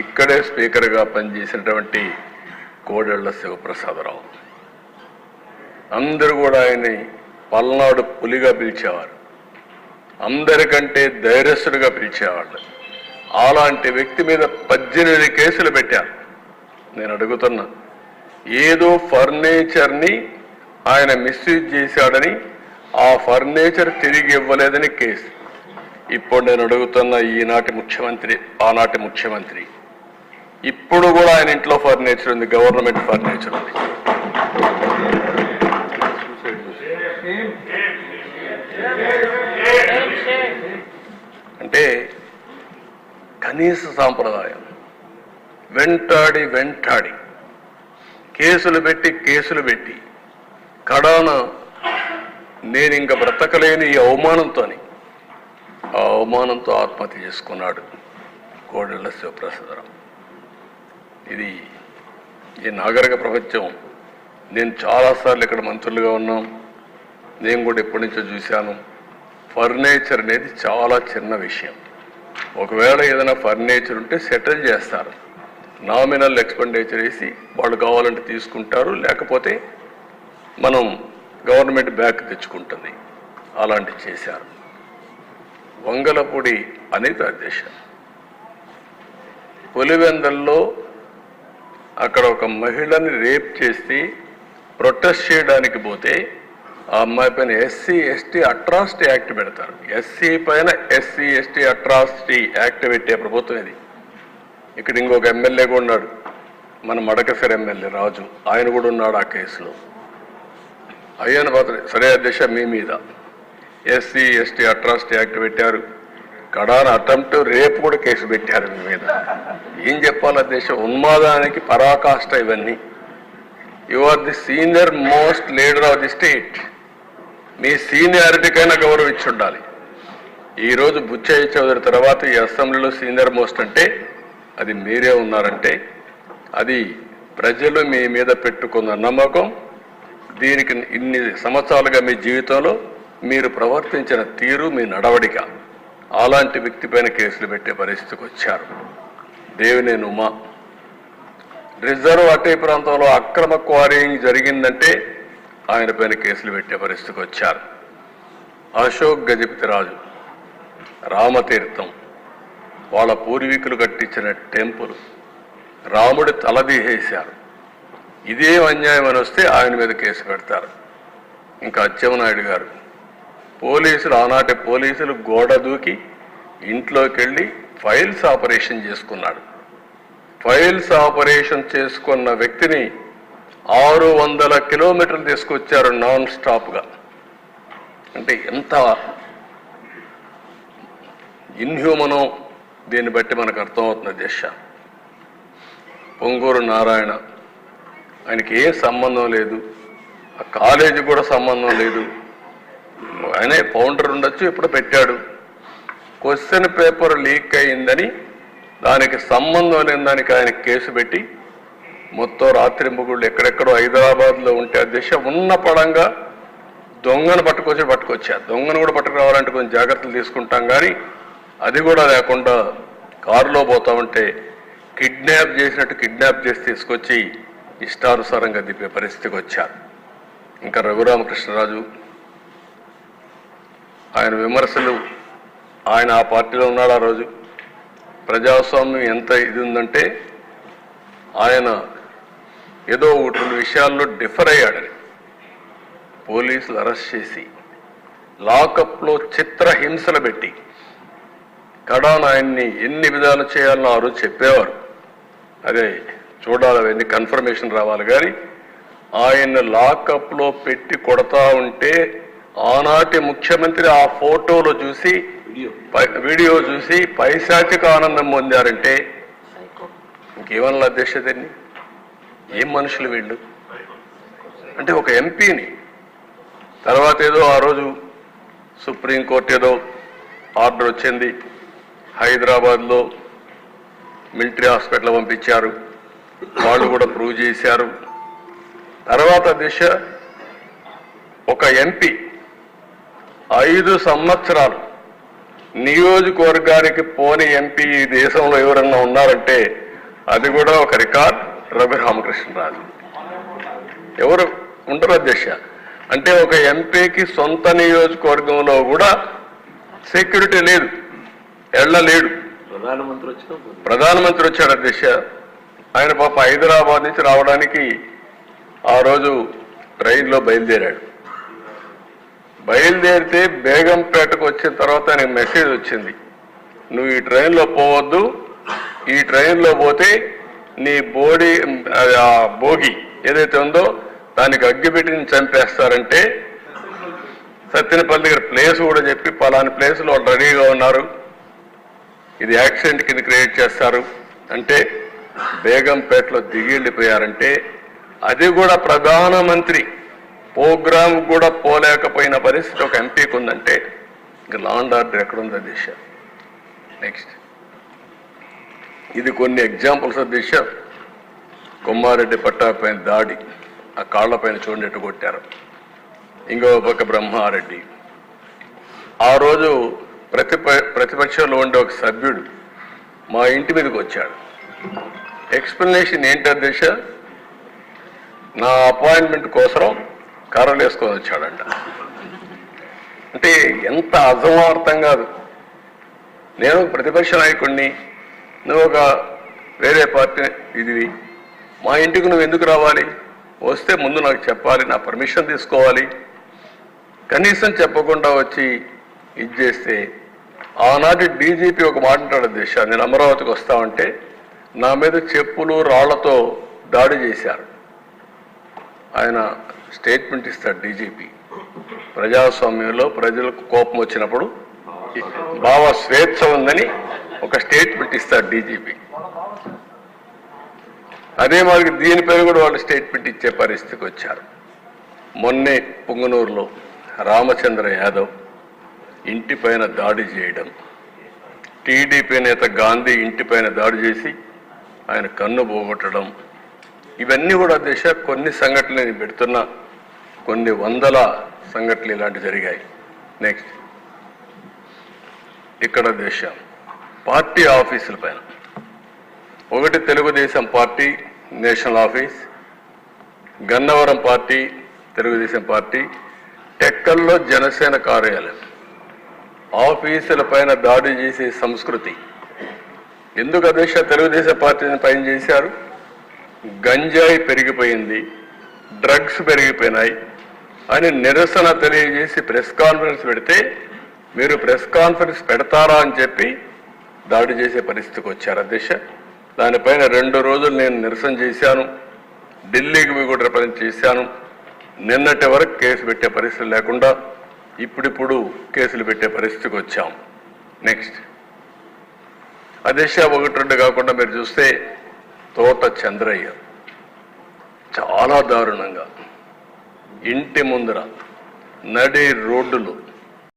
ఇక్కడే స్పీకర్గా పనిచేసినటువంటి కోడెళ్ల శివప్రసాదరావు. అందరూ కూడా ఆయన్ని పల్నాడు పులిగా పిలిచేవారు, అందరికంటే ధైర్యస్తుడిగా పిలిచేవాళ్ళు. అలాంటి వ్యక్తి మీద 18 కేసులు పెట్టారు. నేను అడుగుతున్నా, ఏదో ఫర్నిచర్ని ఆయన మిస్యూజ్ చేశాడని ఆ ఫర్నిచర్ తిరిగి ఇవ్వలేదని కేసు. ఇప్పుడు నేను అడుగుతున్న ఈనాటి ముఖ్యమంత్రి, ఆనాటి ముఖ్యమంత్రి, ఇప్పుడు కూడా ఆయన ఇంట్లో ఫర్నిచర్ ఉంది, గవర్నమెంట్ ఫర్నిచర్ ఉంది. అంటే కనీస సాంప్రదాయం వెంటాడి కేసులు పెట్టి కడాన నేను ఇంక బ్రతకలేని ఈ అవమానంతో ఆత్మహత్య చేసుకున్నాడు కోడెళ్ల శివప్రసాదరావు. ఇది ఈ నాగరిక ప్రపంచం. నేను చాలాసార్లు ఇక్కడ మంత్రులుగా ఉన్నాం, నేను కూడా ఎప్పటి నుంచో చూశాను. ఫర్నిచర్ అనేది చాలా చిన్న విషయం. ఒకవేళ ఏదైనా ఫర్నిచర్ ఉంటే సెటిల్ చేస్తారు, నామినల్ ఎక్స్పెండిచర్ వేసి వాళ్ళు కావాలంటే తీసుకుంటారు, లేకపోతే మనం గవర్నమెంట్ బ్యాక్ తెచ్చుకుంటుంది. అలాంటివి చేశారు. వంగలపూడి అనిత అధ్యక్ష పులివెందల్లో అక్కడ ఒక మహిళని రేప్ చేసి ప్రొటెస్ట్ చేయడానికి పోతే ఆ అమ్మాయి పైన SC/ST అట్రాసిటీ యాక్ట్ పెడతారు. ఎస్సీ పైన SC/ST అట్రాసిటీ యాక్ట్ పెట్టే ప్రభుత్వం ఇది. ఇక్కడ ఇంకొక ఎమ్మెల్యే కూడా ఉన్నాడు, మన మడకసిర ఎమ్మెల్యే రాజు, ఆయన కూడా ఉన్నాడు ఆ కేసులో. అయ్యాను సరే అధ్యక్ష, మీ మీద SC/ST అట్రాసిటీ యాక్ట్ పెట్టారు, కడాన అటెంప్ట్ రేపు కూడా కేసు పెట్టారు మీ మీద. ఏం చెప్పాలి అధ్యక్ష? ఉన్మాదానికి పరాకాష్ట ఇవన్నీ. You are the senior most leader of the state. మీ సీనియారిటీకైనా గౌరవించి ఉండాలి. ఈరోజు బుచ్చయ్య చౌదరి తర్వాత ఈ అసెంబ్లీలో సీనియర్ మోస్ట్ అంటే అది మీరే ఉన్నారంటే అది ప్రజలు మీ మీద పెట్టుకున్న నమ్మకం. దీనికి ఇన్ని సంవత్సరాలుగా మీ జీవితంలో మీరు ప్రవర్తించిన తీరు, మీ నడవడిక, అలాంటి వ్యక్తి పైన కేసులు పెట్టే పరిస్థితికి వచ్చారు. దేవినేని ఉమా రిజర్వ్ అటవీ ప్రాంతంలో అక్రమ క్వారీయింగ్ జరిగిందంటే ఆయన పైన కేసులు పెట్టే పరిస్థితికి వచ్చారు. అశోక్ గజపతిరాజు రామతీర్థం, వాళ్ళ పూర్వీకులు కట్టించిన టెంపుల్, రాముడి తలదీసేశారు. ఇదే అన్యాయం అని వస్తే ఆయన మీద కేసు పెడతారు. ఇంకా అచ్చెన్నాయుడు గారు, పోలీసులు, ఆనాటి పోలీసులు గోడ దూకి ఇంట్లోకి వెళ్ళి ఫైల్స్ ఆపరేషన్ చేసుకున్నాడు. ఫైల్స్ ఆపరేషన్ చేసుకున్న వ్యక్తిని 600 కిలోమీటర్లు తీసుకొచ్చారు నాన్ స్టాప్గా. అంటే ఎంత ఇన్హ్యూమనో దీన్ని బట్టి మనకు అర్థమవుతుంది అధ్యక్ష. పొంగూరు నారాయణ, ఆయనకి ఏం సంబంధం లేదు, ఆ కాలేజీ కూడా సంబంధం లేదు, ఆయనే ఫౌండర్ ఉండొచ్చు, ఇప్పుడు పెట్టాడు. క్వశ్చన్ పేపర్ లీక్ అయిందని దానికి సంబంధం లేని దానికి ఆయన కేసు పెట్టి మొత్తం రాత్రి ముగుళ్ళు ఎక్కడెక్కడో హైదరాబాద్లో ఉంటే అధ్యక్ష ఉన్న పడంగా దొంగను పట్టుకొచ్చారు. దొంగను కూడా పట్టుకురావాలంటే కొంచెం జాగ్రత్తలు తీసుకుంటాం, కానీ అది కూడా లేకుండా కారులో పోతా ఉంటే కిడ్నాప్ చేసినట్టు కిడ్నాప్ చేసి తీసుకొచ్చి ఇష్టానుసారంగా దిప్పే పరిస్థితికి వచ్చారు. ఇంకా రఘురామకృష్ణరాజు, ఆయన విమర్శలు, ఆయన ఆ పార్టీలో ఉన్నాడు ఆ రోజు. ప్రజాస్వామ్యం ఎంత ఇది ఉందంటే ఆయన ఏదో 2 విషయాల్లో డిఫర్ అయ్యాడని పోలీసులు అరెస్ట్ చేసి లాకప్లో చిత్రహింసలు పెట్టి కడాన ఆయన్ని ఎన్ని విధాలు చేయాలని ఆ రోజు చెప్పేవారు. అదే చూడాలి, అవన్నీ కన్ఫర్మేషన్ రావాలి. కానీ ఆయన లాకప్లో పెట్టి కొడతా ఉంటే ఆనాటి ముఖ్యమంత్రి ఆ ఫోటోలో చూసి, వీడియో చూసి పైశాచిక ఆనందం పొందారంటే ఇంకేమన్నా అధ్యక్షతని, ఏం మనుషులు వీళ్ళు? అంటే ఒక ఎంపీని తర్వాత ఏదో ఆ రోజు సుప్రీంకోర్టు ఏదో ఆర్డర్ వచ్చింది, హైదరాబాద్లో మిలిటరీ హాస్పిటల్ పంపించారు, వాళ్ళు కూడా ప్రూవ్ చేశారు. తర్వాత దిశ ఒక ఎంపీ 5 సంవత్సరాలు నియోజకవర్గానికి పోని ఎంపీ ఈ దేశంలో ఎవరన్నా ఉన్నారంటే అది కూడా ఒక రికార్డ్ రఘురామకృష్ణరాజు. ఎవరు ఉండరు అధ్యక్ష. అంటే ఒక ఎంపీకి సొంత నియోజకవర్గంలో కూడా సెక్యూరిటీ లేదు, వెళ్ళలేడు. ప్రధానమంత్రి వచ్చాడు అధ్యక్ష. ఆయన పాప హైదరాబాద్ నుంచి రావడానికి ఆ రోజు ట్రైన్లో బయలుదేరాడు. బయలుదేరితే బేగంపేటకు వచ్చిన తర్వాత ఆయనకు మెసేజ్ వచ్చింది, నువ్వు ఈ ట్రైన్లో పోవద్దు, ఈ ట్రైన్లో పోతే నీ భోగి ఏదైతే ఉందో దానికి అగ్గిపెట్టి చంపేస్తారంటే సత్యనపల్లి దగ్గర ప్లేస్ కూడా చెప్పి పలాని ప్లేస్లో వాళ్ళు రెడీగా ఉన్నారు, ఇది యాక్సిడెంట్ కింద క్రియేట్ చేస్తారు అంటే బేగంపేటలో దిగి వెళ్ళిపోయారంటే అది కూడా ప్రధానమంత్రి ప్రోగ్రామ్ కూడా పోలేకపోయిన పరిస్థితి ఒక ఎంపీకి ఉందంటే ఇంకా లా అండ్ ఆర్డర్ ఎక్కడుంది అధ్యక్ష. నెక్స్ట్ ఇది కొన్ని ఎగ్జాంపుల్స్ అధ్యక్ష. కొమ్మారెడ్డి పట్టాపైన దాడి, ఆ కాళ్లపైన చూడనట్టు కొట్టారు. ఇంకో పక్క బ్రహ్మారెడ్డి, ఆ రోజు ప్రతిపక్షంలో ఉండే ఒక సభ్యుడు మా ఇంటి మీదకి వచ్చాడు. ఎక్స్ప్లెనేషన్ ఏంటి అధ్యక్ష, నా అపాయింట్మెంట్ కోసం కర్రలు వేసుకొని వచ్చాడంట. అంటే ఎంత అసమార్థం కాదు. నేను ప్రతిపక్ష నాయకుడిని, నువ్వు ఒక వేరే పార్టీ ఇదివి, మా ఇంటికి నువ్వు ఎందుకు రావాలి? వస్తే ముందు నాకు చెప్పాలి, నా పర్మిషన్ తీసుకోవాలి. కనీసం చెప్పకుండా వచ్చి ఇది చేస్తే ఆనాటి డీజీపీ ఒక మాట అంటాడు అధ్యక్ష, నేను అమరావతికి వస్తామంటే నా మీద చెప్పులు రాళ్లతో దాడి చేశారు. ఆయన స్టేట్మెంట్ ఇస్తాడు డీజీపీ. ప్రజాస్వామ్యంలో ప్రజలకు కోపం వచ్చినప్పుడు భావ స్వేచ్ఛ ఉందని ఒక స్టేట్మెంట్ ఇస్తాడు డీజీపీ. అదే మరి దీనిపైన కూడా వాళ్ళు స్టేట్మెంట్ ఇచ్చే పరిస్థితికి వచ్చారు. మొన్నే పుంగనూరులో రామచంద్ర యాదవ్ ఇంటిపైన దాడి చేయడం, టీడీపీ నేత గాంధీ ఇంటిపైన దాడి చేసి ఆయన కన్ను పోగొట్టడం, ఇవన్నీ కూడా దేశ కొన్ని సంఘటనలు నేను పెడుతున్నా, కొన్ని వందల సంఘటనలు ఇలాంటి జరిగాయి. నెక్స్ట్ ఇక్కడ దేశ పార్టీ ఆఫీసుల పైన ఒకటి Telugu Desam party national office, Gannavaram party Telugu Desam party, టెక్కల్లో జనసేన కార్యాలయం, ఆఫీసుల పైన దాడి చేసే సంస్కృతి ఎందుకు అధ్యక్ష తెలుగుదేశం పార్టీని పైన చేశారు? గంజాయి పెరిగిపోయింది, డ్రగ్స్ పెరిగిపోయినాయి అని నిరసన తెలియజేసి ప్రెస్ కాన్ఫరెన్స్ పెడితే మీరు ప్రెస్ కాన్ఫరెన్స్ పెడతారా అని చెప్పి దాడి చేసే పరిస్థితికి వచ్చారు అధ్యక్ష. దానిపైన 2 రోజులు నేను నిరసన చేశాను, ఢిల్లీకి పోయి కూడా రిప్రజెంట్ చేశాను. నిన్నటి వరకు కేసు పెట్టే పరిస్థితి లేకుండా ఇప్పుడిప్పుడు కేసులు పెట్టే పరిస్థితికి వచ్చాం. నెక్స్ట్ అధ్యక్ష 1-2 కాకుండా మీరు చూస్తే తోట చంద్రయ్య చాలా దారుణంగా ఇంటి ముందర నడి రోడ్డులో